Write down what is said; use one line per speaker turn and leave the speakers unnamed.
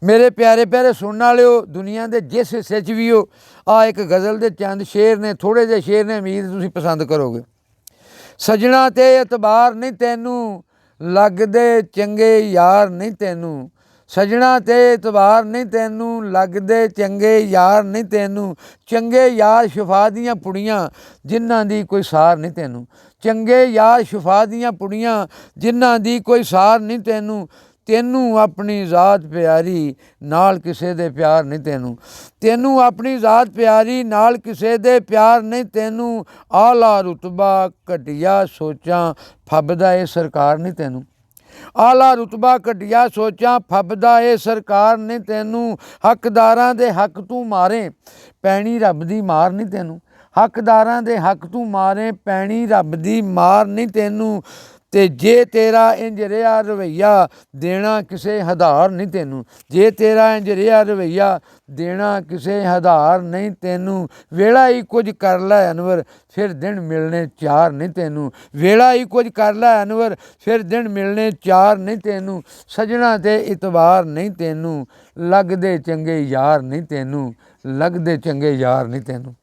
मेरे प्यारे प्यारे सुनने वालिओ, दुनिया के जिस हिस्से च भी हो, आ एक गज़ल के चंद शेर ने, थोड़े जे शेर ने, उम्मीद तुसीं पसंद करोगे। सजना ते एतबार नहीं तैनू, लगदे चंगे यार नहीं तैनू। सजना ते एतबार नहीं तैनू, लगदे चंगे यार नहीं तैनू। चंगे यार शफा दियां पुड़ियां, जिन्हां दी कोई सार नहीं तैनू। चंगे यार शफा दियां पुड़ियां, जिन्हां दी कोई सार नहीं तैनू। तैनू अपनी ज़ात प्यारी, नाल किसे दे प्यार नहीं तैनू। तैनू अपनी ज़ात प्यारी, नाल किसे दे प्यार नहीं तैनू। आला रुतबा घटिया सोचां, फबदा ए सरकार नहीं तैनू। आला रुतबा घटिया सोचां, फबदा ए सरकार नहीं तैनू। हकदारां दे हक तू मारे, पैनी रब दी मार नहीं तैनू। हकदारां दे हक तू मारे, पैनी रब दी मार नहीं तैनू। ते जे तेरा इंज रिहा रवैया, देना किसे हधार नहीं तैनू। जे तेरा इंज रिहा रवैया, देना किसे हधार नहीं तैनू। वेला ही कुछ कर लै अनवर, फिर दिन मिलने चार नहीं तैनू। वेला ही कुछ कर लै अनवर, फिर दिन मिलने चार नहीं तैनू। सजना ते इतबार नहीं तैनू, लगदे चंगे यार नहीं तैनू। लगदे चंगे यार नहीं तैनू।